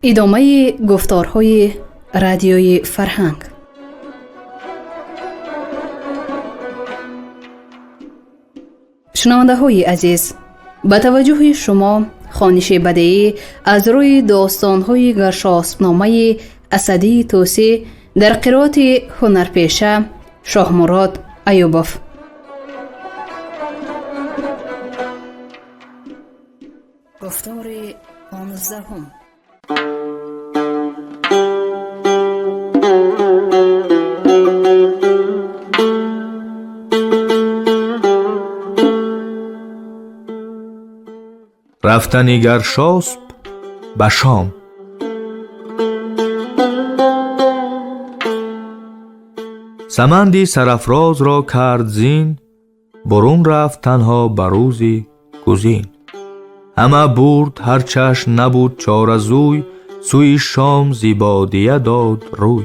ادامه گفتارهای رادیوی فرهنگ. شنونده های عزیز، با توجه شما خوانش بدیعی از روی داستان‌های گرشاسب‌نامه اسدی طوسی در قرائت هنرپیشه شاهمراد ایوبوف. گفتار 15. رفتن گرشاسب به شام. سمندی سرافراز را کرد زین، برون رفت تنها به روزی گزین. همه برد هر چشم نبود چاره‌زوی، سوی شام زیبادیه داد روی.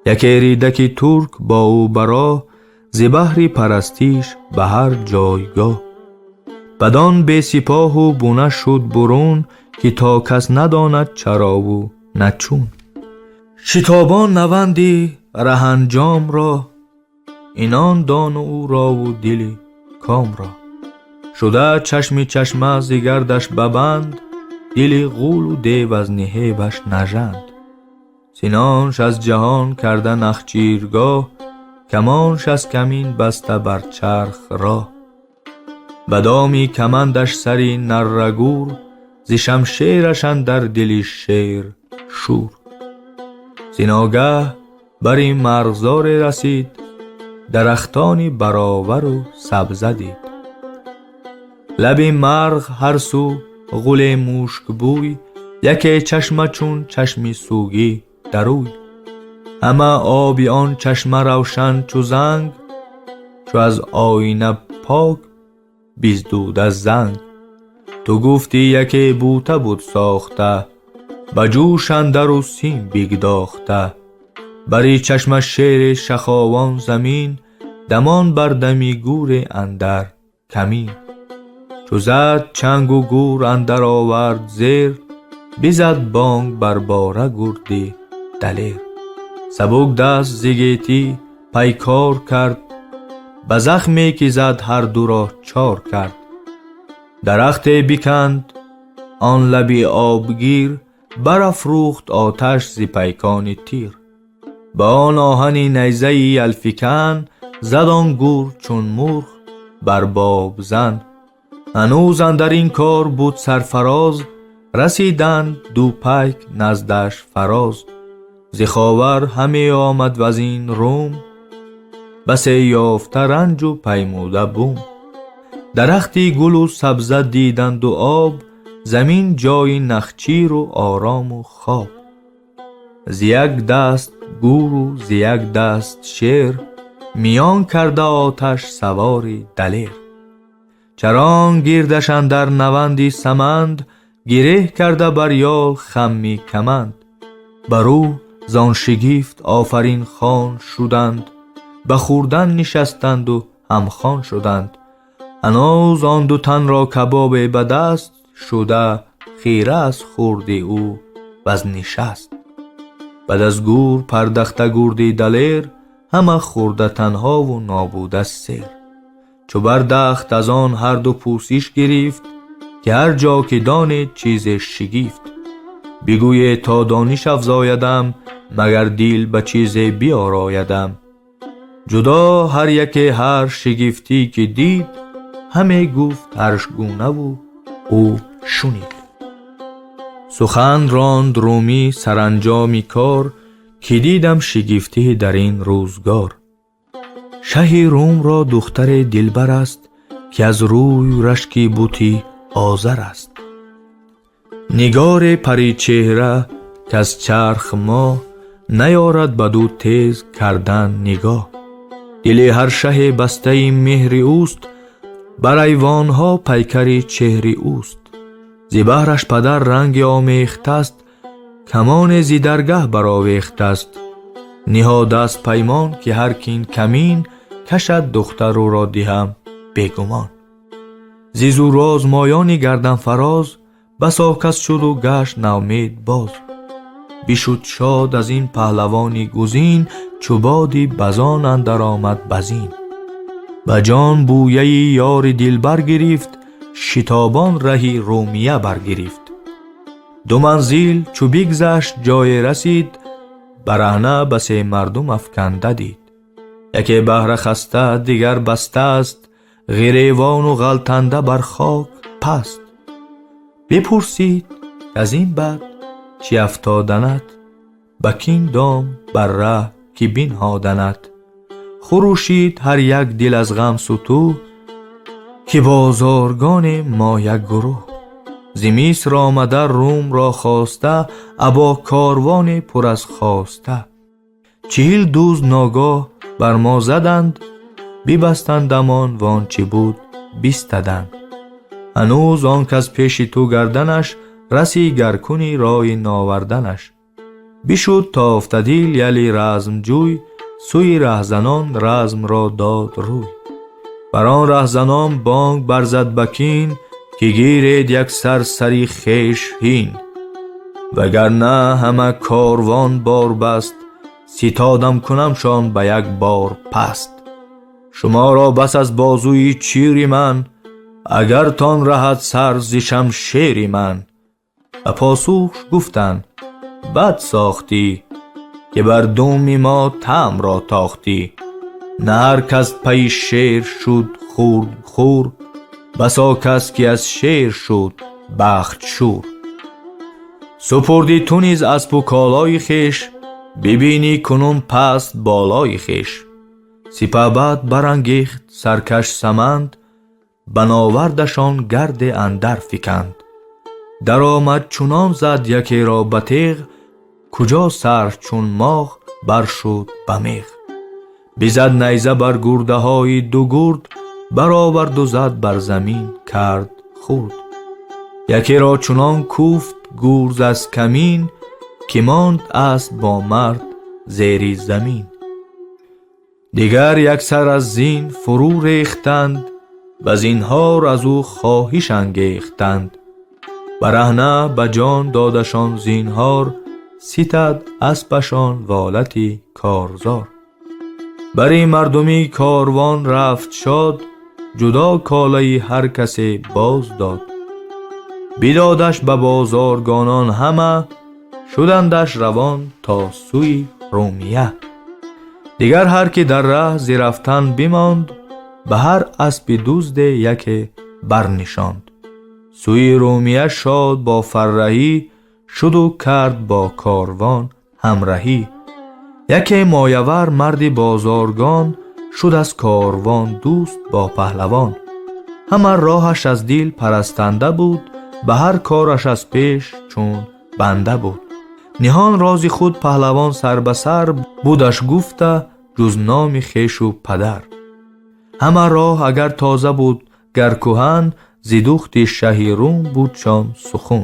یکی ریدکی ترک با او براه، زی بهر پرستیش به هر جایگاه. بدان بی سپاه و بونه شد برون، که تا کس نداند چرا و نچون. شتابان نوندی رهنجام را، اینان دان او را و دل کام را. شده چشمی چشمه ز گردش ببند، دل غول و دیو از نهیبش نژند. سینانش از جهان کرده نخچیرگاه، کمانش از کمین بسته بر چرخ راه. بدامی کمندش سری نرگور، ز شمشیرش اندر دل شیر شور. زناگه بری مرغزار رسید، درختانی برابر و سبزه دید. لب مرغ هر سو غل مشک بوی، یکی چشمه چون چشمی سوگی دروی. همه آبی آن چشمه روشن چو زنگ، چو از آینه پاک بیزدود از زنگ. تو گفتی یکی بوته بود ساخته، به جوش اندر و سیم بگداخته. بری چشم شیر شخاوان زمین، دمان بر دمی گور اندر کمین. چو زد چنگ و گور اندر آورد زیر، بزد بانگ بر باره گردی دلیر. سبک دست ز گیتی پیکار کرد، به زخمی که زد هر دو را چار کرد. درخت بکند آن لبی آبگیر، برافروخت آتش ز پیکان تیر. به آن آهنی نیزه الفکن، زد آن گور چون مرغ بر باب زن. هنوز اندر این کار بود سرفراز، رسیدند دو پیک نزدش فراز. ز خاور همی آمد وز این روم، بس یافته رنج و پیموده بوم. درختی گل و سبزه دیدند و آب، زمین جای نخچیر و آرام و خواب. ز یک دست گور و ز یک دست شیر، میان کرده آتش سواری دلیر. چران گیردش اندر نوندی سمند، گره کرده بر یال خمی کمند. برو زان شگفت آفرین خوان شدند، به خوردن نشستند و همخوان شدند. هنوز آن دو تن را کباب به دست، شده خیره از خورد او وز نشست. بعد از گور پردخته گردی دلیر، همه خورده تنها و نابوده سیر. چو بردخت از آن هر دو پوسیش گرفت، که هر جا که دانید چیز شگفت. بگوی تا دانش افزایدم، مگر دیل به چیز بیارایدم. جدا هر یکی هر شگفتی که دید، همه گفت هرش گونه و او شنید. سخن راند رومی سرانجامی کار، که دیدم شگفتی در این روزگار. شه روم را دختر دلبر است، که از روی رشکی بوتی آذر است. نگار پری چهره که از چرخ ما، نیارد بدو تیز کردن نگاه. دل هر شه بسته مهر اوست، بر ایوانها پیکر چهر اوست. ز بهرش پدر رنگ آمیخته است، کمان ز درگه برآویخته است. نهاده است پیمان که هر کین کمین، کشد دختر او را دهم بگمان. ز زور آزمایان گردن فراز، بسا کس شد و گشت ناامید باز. بشد شاد از این پهلوانی گزین، چو بادی بزان اندر آمد بزین. به جان بویه یار دلبر گرفت، شتابان رهی رومیه برگرفت. دو منزل چو بگذشت جای رسید، برهنه به سه مردم افکنده دید. یکی بهره خسته دیگر بسته است، گریوان و غلطنده بر خاک پست. بپرسید از این بعد چی افتادند، به کین دام بر ره که بنهادند. خروشید هر یک دل از غم ستوه، که بازارگان ما یک گروه. ز مصر آمده روم را خواسته، ابا کاروان پر از خواسته. 40 دوز ناگاه بر ما زدند، ببستند امان وانچه بود بیستدند. هنوز آن کس پیش تو گردنش، رسی گر کنی رای ناوردنش. بشد تا افتدیل یلی رزم جوی، سوی رهزنان رزم را داد روی. بر آن رهزنان بانگ برزد بکین، که گیرید یک سری خیش هین. وگرنه همه کاروان بار بست، ستادم کنم شان به یک بار پست. شما را بس از بازوی چیری من، اگر تان رهد سر ز شمشیر من. به پاسوخ گفتند بد ساختی، که بر دوم ما تم را تاختی. نه هر کس پی شیر شد خورد خور، بسا کس که از شیر شد بخت شور. سپردی تو نیز اسب و کالای خویش، ببینی کنون پست بالای خویش. سپهبد برانگیخت سرکش سمند، بناوردشان گرد اندر فکند. در آمد چنان زد یکی را به تیغ، کجا سر چون ماغ بر شد به میغ. بزد نیزه بر گرده های دو گرد، برآورد و زد بر زمین کرد خورد. یکی را چنان کوفت گورز از کمین، که ماند اسب با مرد زیر زمین. دیگر یک سر از زین فرو ریختند، و زینهار از او خواهش انگیختند. برهنه به جان دادشان زینهار، ستد اسبشان والتی کارزار. بری مردمی کاروان رفت شاد، جدا کالای هر کسی باز داد. بدادش به بازارگانان همه، شدندش روان تا سوی رومیه. دیگر هر که در ره ز رفتن بماند، به هر اسب دزد یکی برنشاند. سوی رومیه شاد با فرهی، شد و کرد با کاروان همراهی. یکی مایور مرد بازارگان، شد از کاروان دوست با پهلوان. همه راهش از دل پرستنده بود، به هر کارش از پیش چون بنده بود. نهان راز خود پهلوان سر به سر، بودش گفته جز نام خویش و پدر. همه راه اگر تازه بود گر کهن، ز دخت شه روم بود شان سخن.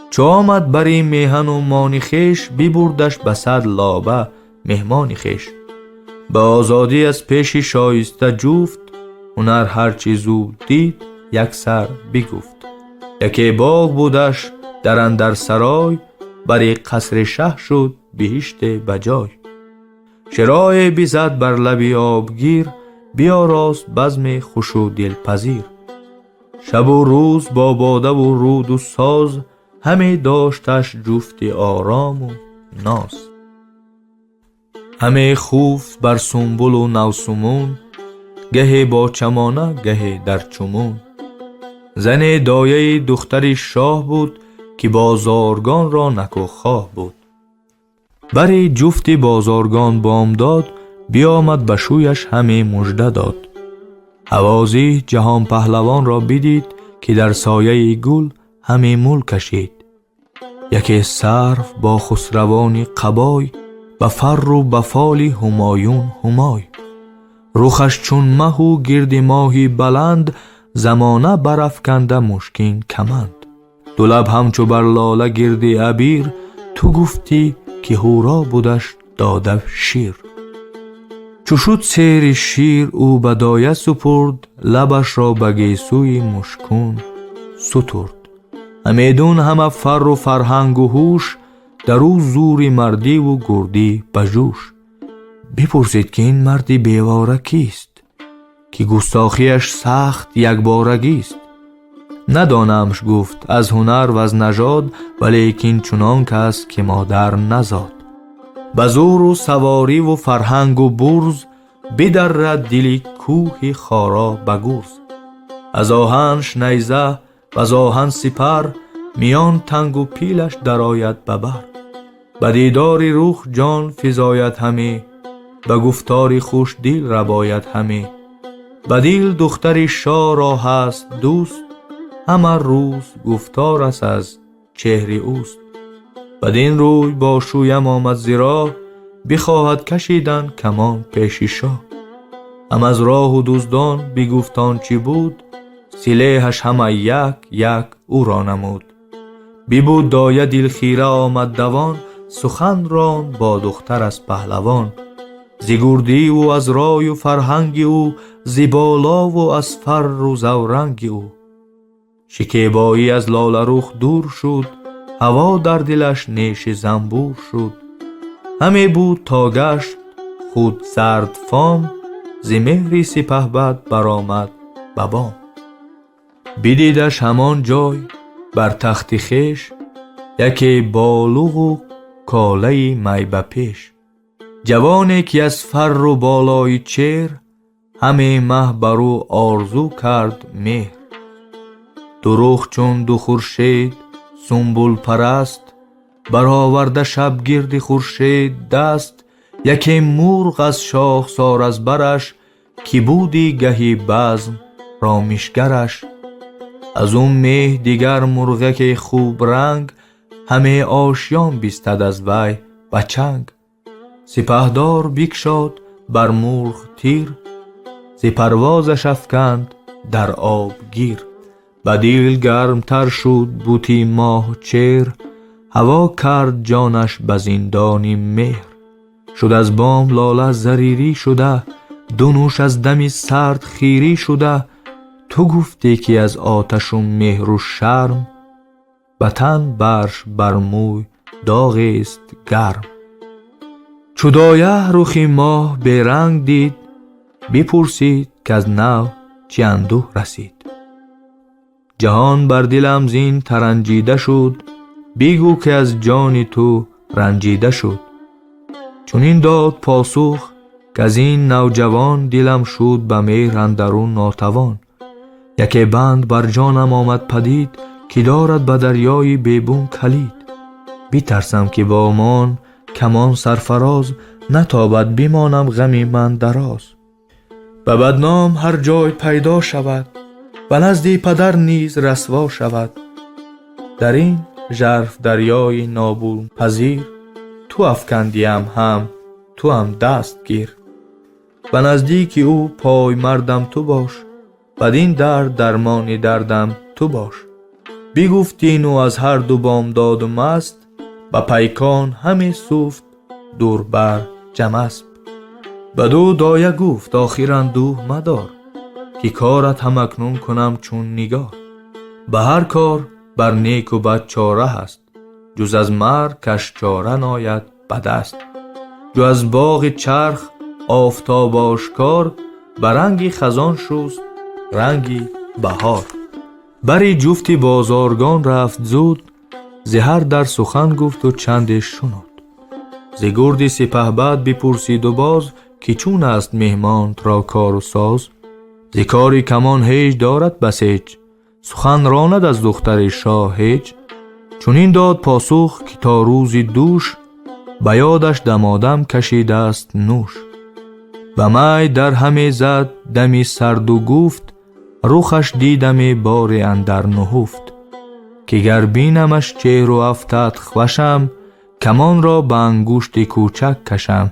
چو آمد بری میهن و مان خویش، ببردش به صد لابه مهمان خویش. به آزادی از پیش شایسته جفت، هنر هر چه زود دید یک سر بگفت. یکی باغ بودش در اندر سرای، بری قصر شه شد بهشت بجای. شرای بزد بر لب آبگیر، بیاراست بزم خوش و دلپذیر. شب و روز با باده و رود و ساز، همه داشتش جفت آرام و ناز. همه خوف بر سنبل و نوسمون، گه با چمانه گه در چمون. زن دایه دختر شاه بود، که بازارگان را نکوخواه بود. بری جفت بازارگان بامداد، بیامد به شویش همه مژده داد. هوازی جهان پهلوان را بدید، که در سایه گل همه مول کشید. یکی سرو با خسروانی قبای، به فر و به فال همایون همای. رخش چون مه و گرد ماهی بلند، زمانه برافکنده مشکین کمند. دو لب همچو بر لاله گرد عبیر، تو گفتی که هورا بودش داده شیر. چو شد سیر شیر او به دایه سپرد، لبش را به گیسوی مشکون سترد. همیدون همه فر و فرهنگ و هوش، در او زوری مردی و گردی بجوش. بپرسید که این مردی بیواره کیست، که گستاخیش سخت یک بارگیست. ندانمش گفت از هنر و از نژاد، ولیکن چنان کس که مادر نزاد. بزور و سواری و فرهنگ و برز، بدرد دلی کوه خارا بگرز. از آهنش نیزه و از آهن سپر، میان تنگ و پیلش درآید ببر. به دیدار روح جان فزاید همی، به گفتار خوش دل رباید همی. به دل دختر شاه را هست دوست، همه روز گفتار است از چهر اوست. بدین روی با شویم آمد زیرا، بخواهد کشیدن کمان پیش شاه. هم از راه و دزدان بگفتان چی بود، سلیحش همه یک یک او را نمود. ببود دایه دل خیره آمد دوان، سخن ران با دختر از پهلوان. ز گردی و از رای و فرهنگ او، ز بالا و از فر و زورنگ او. شکیبایی از لاله رخ دور شد، هوا در دلش نیش زنبور شد. همی بود تا گشت خود سرد فام، ز مهری سپهبد برآمد به بام. بدیدش همان جای بر تخت خویش، یکی بالغ و کاله می به پیش. جوانی که از فر و بالای چیر، همه مه بر او آرزو کرد مهر. دو رخ چون دو خورشید سنبل پرست، برآورده شب گرد خورشید دست. یکی مرغ از شاخسار از برش، که بودی گهی بزم رامشگرش. از اون مه دیگر مرغک خوب رنگ، همه آشیان بیستد از وی به چنگ. سپهدار بگشاد بر مرغ تیر، ز پروازش افکند در آب گیر. به دل گرمتر شد بوتی ماه چیر، هوا کرد جانش به زندانی مهر. شد از بام لاله زریری شده، دو نوش از دمی سرد خیری شده. تو گفتی که از آتش و مهر و شرم، به تن برش بر موی داغی است گرم. چو دایه رخ ماه بی رنگ دید، بپرسید که از نو چه اندوه رسید. جهان بر دلم زین ترنجیده شد، بگو که از جان تو رنجیده شد. چون این داد پاسخ که از این نوجوان، دلم شد به مهر اندرون ناتوان. یکی بند بر جانم آمد پدید، که دارد به دریای بیبون کلید. بیترسم که با مان کمان سرفراز، نتابد بمانم غمی من دراز. به بدنام هر جای پیدا شود، و نزد پدر نیز رسوا شود. در این ژرف دریای نابون پذیر، تو افکندیم هم تو هم دست گیر. و نزدیک او پای مردم تو باش، بدین درد درمان دردم تو باش. بگفتین و از هر دو بامداد و مست، به پیکان همی سوفت دور بر جمسب. بدو دایه گفت آخر اندوه مدار، که کارت هم اکنون کنم چون نگار. به هر کار بر نیک و بد چاره هست، جز از مرگ کش چاره ناید به دست. جو از باغ چرخ آفتاب آشکار، به رنگی خزان شست رنگی بهار. بری جفتی بازارگان رفت زود، ز هر در سخن گفت و چندش شنود. ز گرد سپهبد بپرسید و باز، که چون است مهمان را کار و ساز. ز کاری کمان هیچ دارد بسیج، سخن راند از دختر شاه هیچ. چون این داد پاسخ که تا روزی دوش، به یادش دمادم کشیده است نوش. به می در همی زد دمی سرد و گفت، رخش دیدم بار اندر نهفت. که گر بینمش چهر و افتد خوشم، کمان را به انگشت کوچک کشم.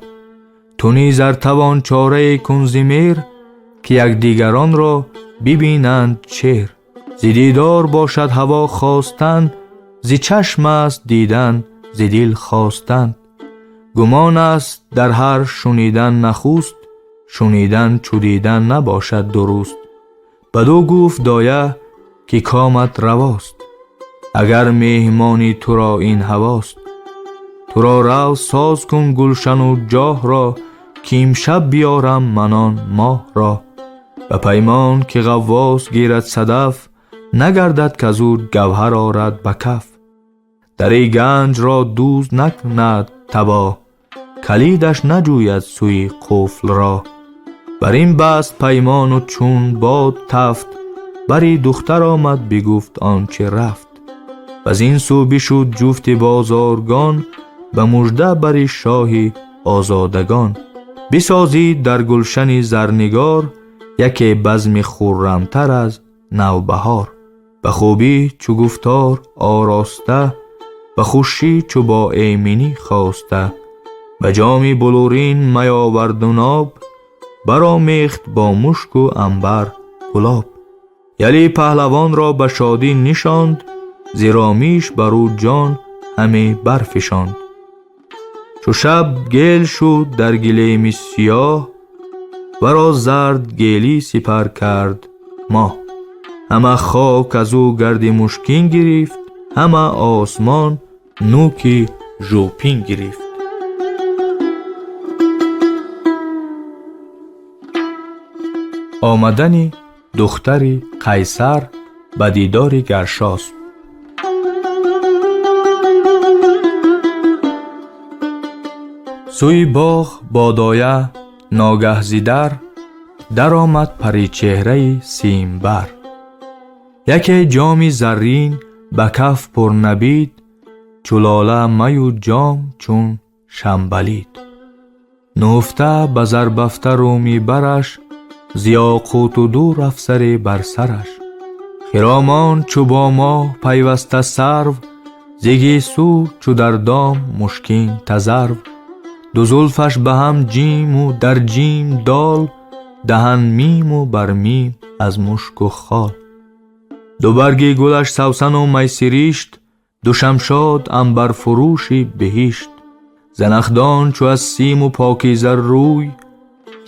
تو نیز ار توان چاره کن ز مهر، که یک دیگران را ببینند چهر. ز دیدار باشد هوا خواستن، ز چشم است دیدن ز دل خواستن. گمان است در هر شنیدن نخوست، شنیدن چو دیدن نباشد درست. بدو گفت دایه که کامت رواست، اگر مهمانی تو را این هواست. تو را رو ساز کن گلشن و جاه را، که امشب بیارم منان ماه را. و پیمان که غواص گیرد صدف، نگردد که زو گوهر آرد به کف. در گنج را دوز نکند تباه، کلیدش نجوید سوی قفل را. بر این بست پیمان و چون باد تفت، بری دختر آمد بگفت آنچه رفت. و زین سو بشد جفت بازارگان، به مژده بر شاه آزادگان. بسازید در گلشن زرنگار، یکی بزم خرمتر از نوبهار. به خوبی چو گفتار آراسته، به خوشی چو با ایمنی خواسته. به جامی بلورین می آورد و ناب، برآمیخت با مشک و عنبر گلاب. یلی پهلوان را به شادی نشاند، زیرامیش بر او جان همی برفشاند. چو شب گیل شد در گلیم سیاه، ورا زرد گیلی سپر کرد ماه. همه خاک از او گرد مشکین گرفت، همه آسمان نوک ژوپین گرفت. آمدن دختر قیصر به دیدار گرشاسب. سوی باغ بادایه ناگه زیدر، در آمد پری چهره سیمبر. یکی جام زرین به کف پر نبید، چو لاله می و جام چون شنبلید. نهفته به زربفته رومی برش، ز یاقوت و دور افسر بر سرش. خرامان چو با ماه پیوسته سرو، ز گیسو چو در دام مشکین تذرو. دو زلفش به هم جیم و در جیم دال، دهن میم و بر میم از مشک و خال. دو برگ گلش سوسن و میسریشت، دو شمشاد عنبر فروشی بهشت. زنخدان چو از سیم و پاکیزه روی،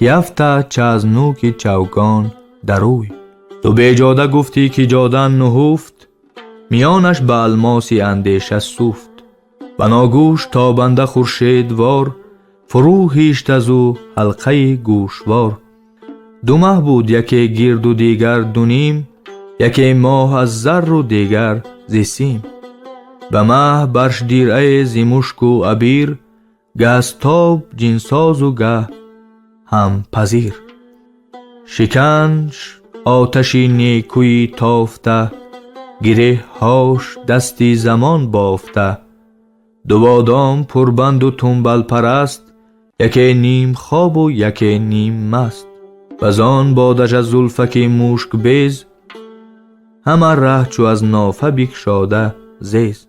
یفته چه از نوک چوگان دروی. تو بیجاده گفتی که جاده نهفت، میانش به الماسی اندیشه سوفت. بناگوش تابنده خورشیدوار، فرو هیشت از او حلقه گوشوار. دو مه بود یکی گرد و دیگر دو نیم، یکی ماه از زر و دیگر ز سیم. به مه برش دیرعه ز مشک و عبیر، گه از تاب جنساز و گه هم پذیر. شکنش آتشی نیکویی تافته، گره هاش دستی زمان بافته. دو بادام پربند و تنبل پرست، یکی نیم خواب و یکی نیم مست. بزان بادش از زلفک مشک بیز، همه ره چو از نافه بگشاده زیز.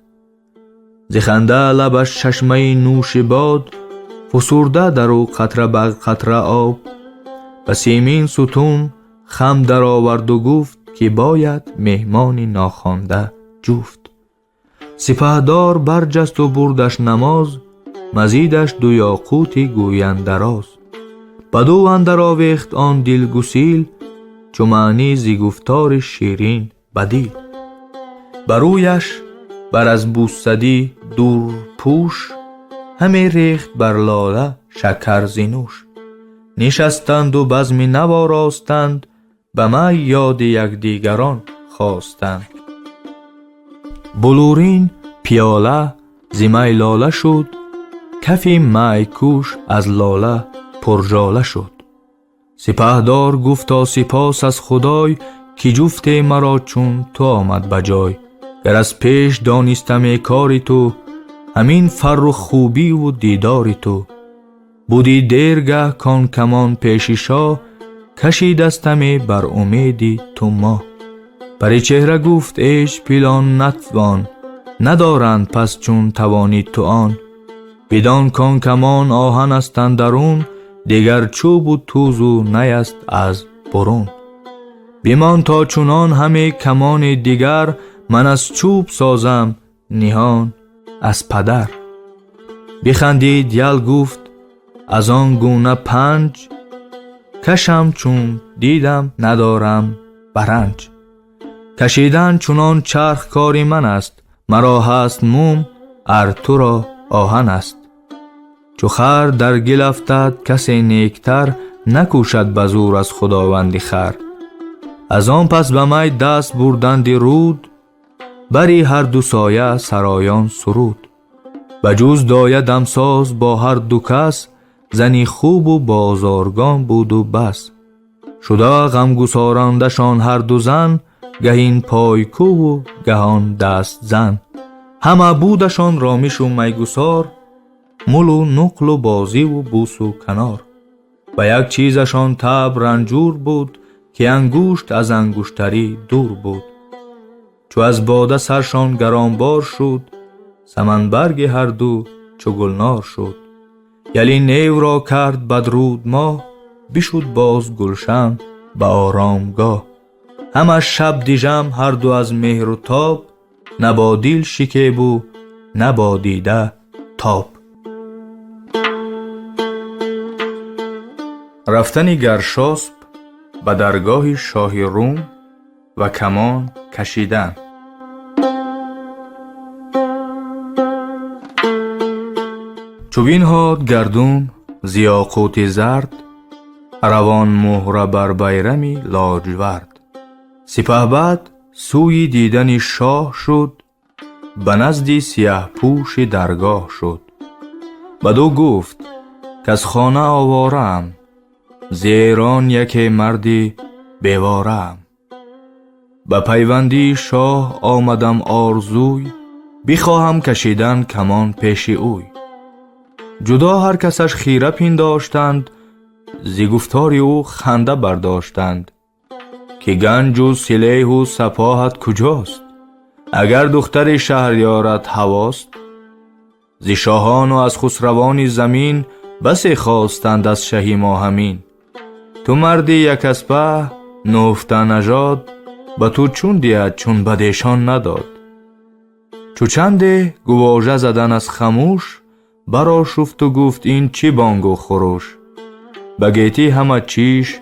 ز خنده لبش چشمه نوش باد، فسرده در او قطره به قطره آب. به سیمین ستون خم در آورد و گفت، که باید مهمانی ناخوانده جفت. سپهدار برجست و بردش نماز، مزیدش دو یاقوتی گویندراز. بدو اندر آویخت آن دل گسیل، چو معنی ز گفتار شیرین بدیل. برویش بر از بوسدی دور پوش، همی ریخت بر لاله شکر ز نوش. نشستند و بزمی نو آراستند، به می یاد یکدیگران خواستند. بلورین پیاله ز می لاله شد، کفی می کوش از لاله پرژاله شد. سپهدار گفتا سپاس از خدای، که جفت مرا چون تو آمد بجای. گر از پیش دانستم کاری تو، همین فر و خوبی و دیداری تو. بودی دیرگه کان کمان پیش شاه، کشیدستمی بر امیدی تو ما. پری چهره گفت ایش پیلان نتوان، ندارند پس چون توانی تو آن. بدان کان کمان آهن است اندرون، دیگر چوب و توز و نی است از برون. بمان تا چونان همه کمان دیگر، من از چوب سازم نهان از پدر. بخندید یل گفت از آن گونه پنج، کشم چون دیدم ندارم برنج. کشیدن چونان چرخ کاری من است، مرا هست موم ار تو را آهن است. چو خر در گل افتد کسی نیکتر نکوشد به زور از خداوندی خر. از آن پس به می دست بردند رود بری هر دو سایه سرایان سرود. بجوز دایه دمساز با هر دو کس زنی خوب و بازارگان بود و بس. شده غمگسارندشان هر دو زن گهین پایکو و گهان دست زن. همه بودشان رامیش و میگسار مل و نقل و بازی و بوس و کنار. و یک چیزشان طبع رنجور بود که انگشت از انگشتری دور بود. چو از باده سرشان گرانبار شد سمن برگ هر دو چو گلنار شد. یلی نیو را کرد بدرود ماه بشد باز گلشن به آرامگاه. همه شب دیژم هر دو از مهر و تاب نه با دل شکیب و نه با دیده تاب. رفتن گرشاسپ به درگاه شاه روم و کمان کشیدن. چو بنهاد گردون ز یاقوت زرد روان مهره بر بیرمی لاجورد. سپهبد سوی دیدن شاه شد به نزد سیه پوش درگاه شد. بدو گفت کز خانه آوارم ز ایران یکی مردی بیوارم. به پیوندی شاه آمدم آرزوی بخواهم کشیدن کمان پیش اوی. جدا هر کسش خیره پنداشتند ز گفتار او خنده برداشتند که گنج و سلیح و سپاهت کجاست اگر دختر شهریارت هواست. ز شاهان و از خسروان زمین بسی خواستند از شهی ما همین. تو مردی یک اسپه نهفته نژاد به تو چون دید چون بدیشان نداد. چو چنده گواژه زدن از خموش برا شفت و گفت این چی بانگ و خروش. بگیتی همه چیش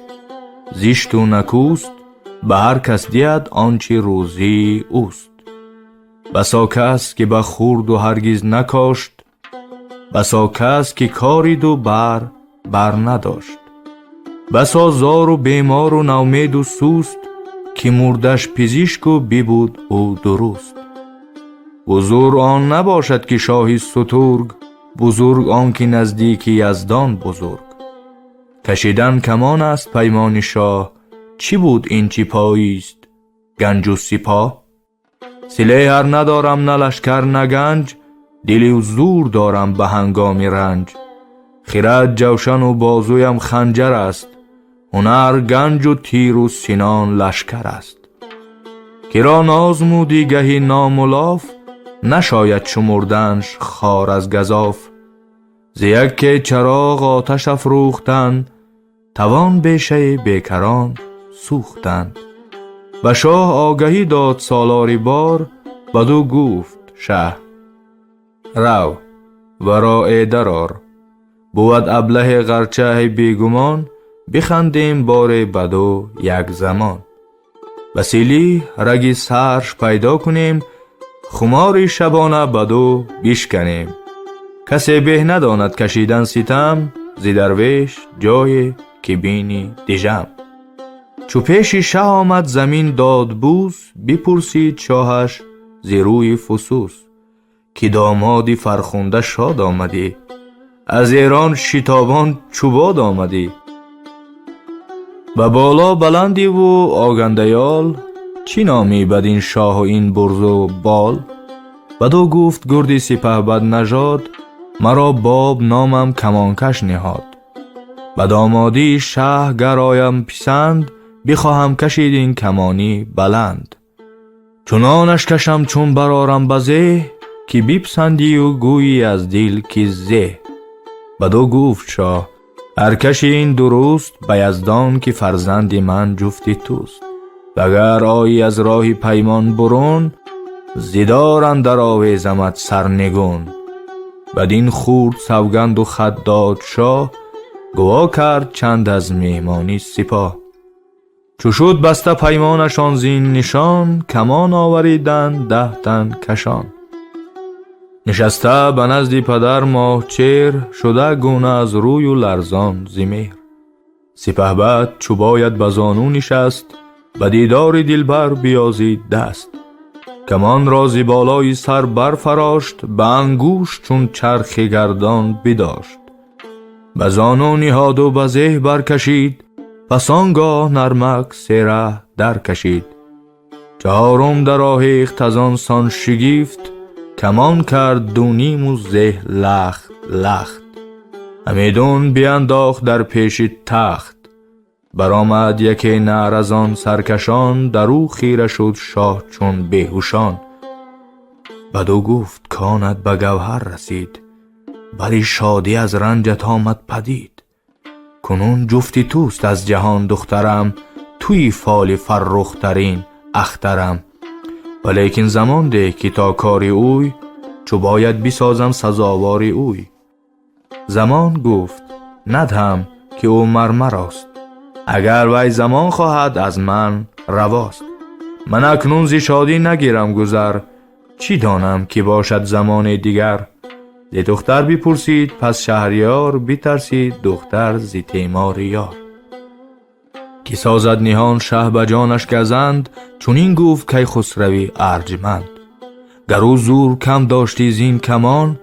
زیشت و نکوست به هر کس دید آنچه روزی اوست. بسا کس که به خورد و هرگز نکاشت بسا کس که کارید و بر نداشت. بسا زار و بیمار و نومید و سوست که مردش پزشک و ببود او درست. بزرگ آن نباشد که شاهی سترگ بزرگ آن که نزدیک یزدان بزرگ. کشیدن کمان است پیمان شاه چی بود این چی پاییست گنج و سپاه. سلیح هر ندارم نه لشکر نه گنج دلی و زور دارم به هنگام رنج. خرد جوشن و بازویم خنجر است هنر گنج و تیر و سنان لشکر است. کرا نازمودی گهی ناملاف نشاید شمردنش خار از گزاف. ز یک چراغ آتش افروختند توان بیشه بیکران سوختند. به شاه آگهی داد سالاری بار بدو گفت شه رو ورای درار بود ابله غرچه بیگمان بخندیم بار بدو یک زمان. وسیلی رگی سرش پیدا کنیم خماری شبانه بدو بشکنیم. کسی به نداند کشیدن ستم ز درویش جای که بینی دیژم. چو پیش شه آمد زمین داد بوس بپرسید شاهش ز روی فسوس که دامادی فرخنده شاد آمدی از ایران شتابان چوباد آمدی. به بالا بلندی و آگنده یال چی نامی بدین شاه و این برز و بال. بدو گفت گردی سپهبد نژاد مرا باب نامم کمانکش نهاد. به دامادی شه گرایم پسند بخواهم کشید این کمانی بلند. چنانش کشم چون برارم بزه که بپسندی و گویی از دل که زه. بدو گفت شاه ارکش این درست به یزدان که فرزند من جفتی توست. وگر آیی از راه پیمان برون زدار اندر آویزمت سرنگون. بدین خورد سوگند و خط داد شاه گوا کرد چند از مهمانی سپاه. چو شد بسته پیمانشان زین نشان کمان آوریدند 10 تن کشان. نشسته به نزد پدر ماهچیر، شده گونه از روی و لرزان زمیر. سپهبد چو باید به زانو نشست، به دیدار دلبر بیازید دست. کمان را ز بالای سر برفراشت، به انگوش چون چرخ گردان بداشت. به زانو نهاد و به زه برکشید، پس آنگاه نرمک سره در کشید. چهارم در آهیخت از آن سان شگیفت، کمان کرد دونیم و زه لخت لخت. همیدون بینداخت در پیش تخت، برآمد یکی نر از آن سرکشان، در او خیره شد شاه چون بیهوشان. بدو گفت کانت به گوهر رسید، بری شادی از رنجت آمد پدید. کنون جفتی توست از جهان دخترم، توی فال فرخ‌ترین اخترم. ولیکن زمان ده که تا کاری اوی، چو باید بسازم سزاواری اوی. زمان گفت ندهم که او مرمراست، اگر وی زمان خواهد از من رواست. من اکنون ز شادی نگیرم گذر، چی دانم که باشد زمان دیگر. ز دختر بپرسید پس شهریار، بترسید دختر ز تیمار یار. که سازد نهان شه به جانش گزند، چون این گفت که خسروی ارجمند. گر او زور کم داشتی زین کمان،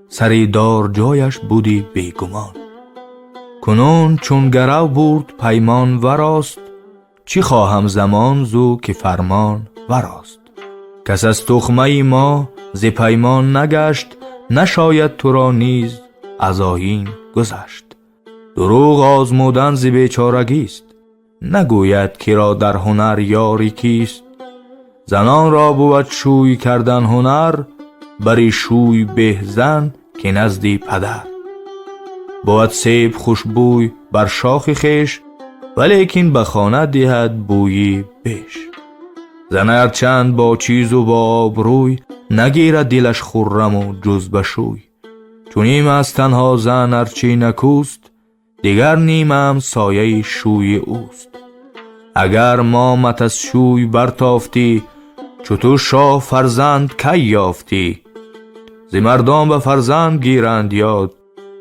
سری دار جایش بودی بیگمان. کنون چون گرو برد پیمان وراست، چی خواهم زمان زو که فرمان وراست. کس از تخمه ما ز پیمان نگشت، نشاید تو را نیز از آیین گذشت. دروغ آزمودن ز بیچارگیست، نگوید که را در هنر یاری کیست. زنان را بود شوی کردن هنر، بری شوی به زن که نزدی پدر. بود سیب خوشبوی بر شاخ خیش، ولیکن به خانه دهد بویی بیش. زن هرچند با چیز و با آبروی، نگیرد دلش خرم و جز به شوی. چونیم از تنها زن هرچی نکوست، دیگر نیمم سایه شوی اوست. اگر مامت از شوی برتافتی، چو تو شاه فرزند کی یافتی. ز مردان به فرزند گیرند یاد،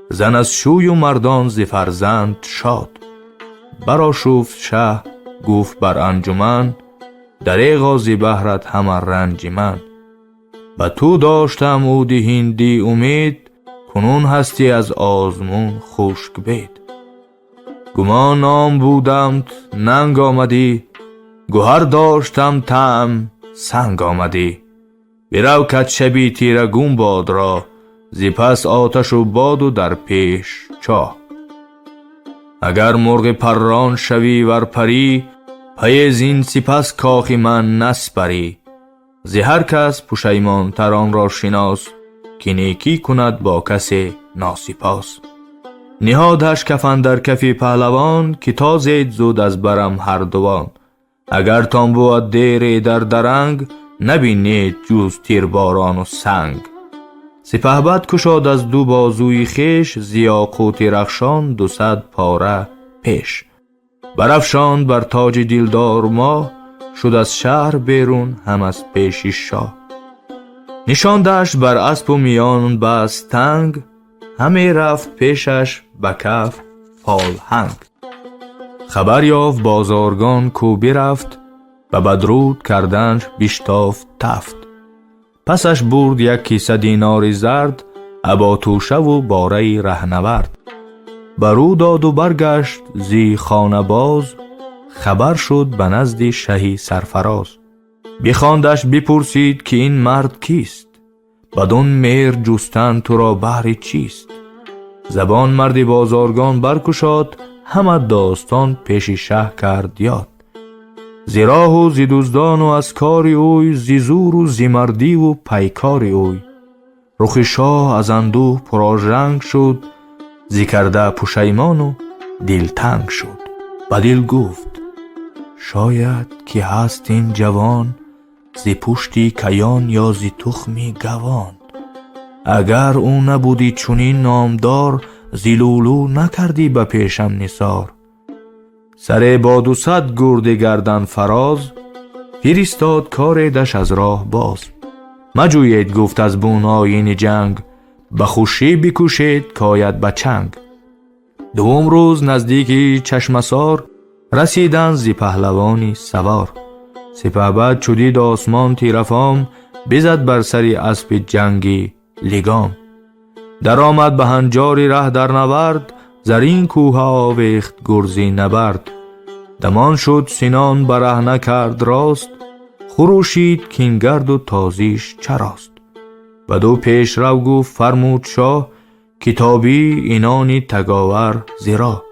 زن از شوی و مردان ز فرزند شاد. برآشفت شه گفت بر انجمن، دریغا ز بهرت همه رنج من. به تو داشتم او دهیندی امید، کنون هستی از آزمون خشک بید. گمان نام بودم ننگ آمدی، گوهر داشتم طعم سنگ آمدی. برو کت شبی تیرگون باد را، زی پس آتش و باد و در پیش چاه. اگر مرغ پران شوی ور پری، پی زین سپس کاخ من نسپری. زی هر کس پشیمان تران را شناس، که نیکی کند با کسی ناسپاس. نهادش کفن در کفی پهلوان، که تا زید زود از برم هر دوان. اگر تان بود دیر در درنگ، نبینید جز تیر باران و سنگ. سپهبد کشاد از دو بازوی خیش، ز یاقوت رخشان 200 پاره پیش. برافشاند بر تاج دلدار ماه، شد از شهر بیرون هم از پیش شاه. نشاندش بر اسپ و میان بست تنگ، همه رفت پیشش به کف پالهنگ. خبر یافت بازارگان کو برفت، به بدرود کردنش بیشتافت تفت. پسش برد یک کیسه دینار زرد، ابا توشه و باره رهنورد. برو داد و برگشت زی خانه باز، خبر شد به نزد شهی سرفراز. بخواندش بپرسید که این مرد کیست، بدون مهر جستن تو را بهر چیست. زبان مرد بازارگان برگشاد، همه داستان پیش شه کرد یاد. ز راه و ز دزدان و از کار اوی، ز زور و ز مردی و پیکار اوی. رخ شاه از اندوه پرآژنگ شد، ز کرده پشیمان و دلتنگ شد. به دل گفت شاید که هست این جوان، ز پشتی کیان یا ز تخمی گوان. اگر او نبودی چونین نامدار، ز لولو نکردی به پیشم نثار. سر با 200 گرد گردن فراز، فرستاد کار دش از راه باز. مجوید گفت از بون آیین جنگ، به خوشی بکوشید کاید به چنگ. دوم روز نزدیکی چشمسار، رسیدند زی پهلوانی سوار. سپهبد چو دید آسمان تیرفام، بزد بر سری اسب جنگی لگام. در آمد به هنجاری ره در نورد، زرین کوه آویخت گرزی نبرد. دمان شد سینان بره نکرد راست، خروشید کین گرد و تازیش چراست. بدو پیش رو گفت فرمود شاه، کتابی اینانی تگاور زیرا.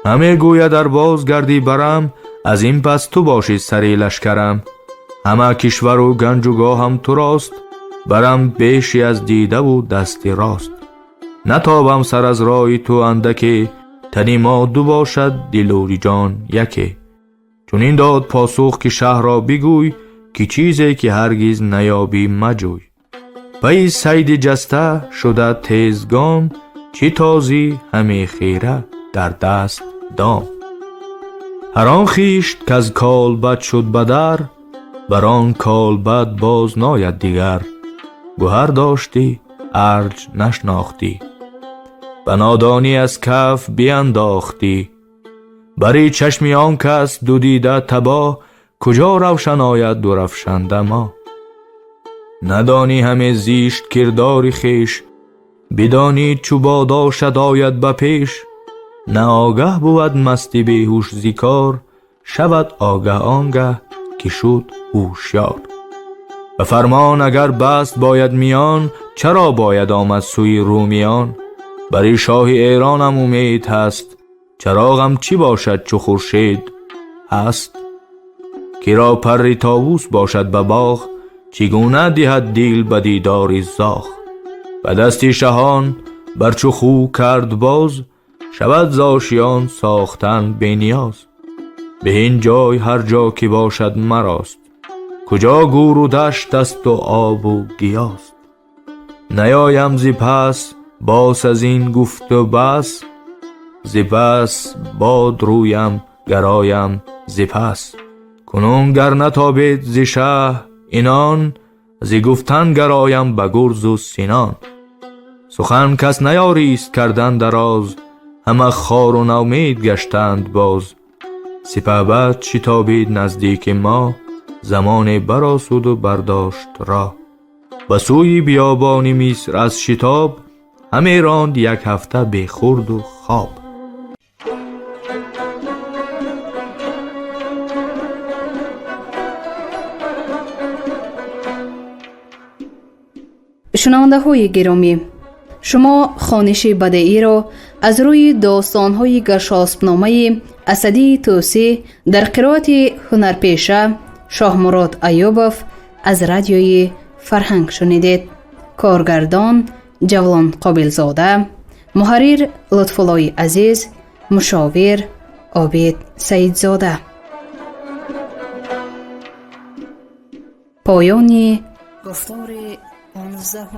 همه گوید در باز گردی برم، از این پس تو باشی سری لشکرم. همه کشور و گنج و گاه هم تو راست، برم بیشی از دیده و دستی راست. نتابم سر از رای تو اندکی، تنی ما دو باشد دلوری جان یکی. چون این داد پاسخ که شهر را بگوی، که چیزی که هرگز نیابی مجوی. پی سید جسته شده تیزگام، چی تازی همه خیره در دست دام. هر آن خیشت که از کالبد شد بدر، بر آن کالبد باز ناید دیگر. گوهر داشتی ارج نشناختی، به نادانی از کف بینداختی. بری چشمی آن کس دو دیده تباه، کجا روشن آید دو رفشنده ما. ندانی همه زیشت کرداری خیش، بدانی چو باداشت آید به پیش. نه آگه بود مستی بیهوش زیکار، شود آگه آنگه که شد هوشیار. به فرمان اگر بست باید میان، چرا باید آمد سوی رومیان. بری شاه ایرانم امید هست، چراغم چی باشد چو خورشید هست. که را پری طاووس باشد به باغ، چگونه دهد دیل به دیداری زاغ. به دستی شهان بر چو خو کرد باز، شود زاشیان ساختن بی نیاز. به این جای هر جا که باشد مراست، کجا گور و دشت است و آب و گیاست. نیایم زی پس باس از این گفت و بس، زی پس باد رویم گرایم زی پس. کنون گر نتابید زی شه اینان، زی گفتن گرایم به گرز و سینان. سخن کس نیاریست کردن دراز، همه خار و نومید گشتند باز. سپهبد شتابید نزدیک ما، زمان برآسود و برداشت راه. به سوی بیابانی مصر از شتاب، همه راند یک هفته بی خورد و خواب. شنونده های گرامی، شما خوانش بدیعی را از روی داستان های گرشاسب‌نامه اسدی توسی در قرائت هنرپیشه شاهمراد ایوبов از رادیوی فرهنگ شنیدید. کارگردان جولان قابلزاده، محرر لطفالله عزیز، مشاور عابد سیدزاده. پایان گفتار 15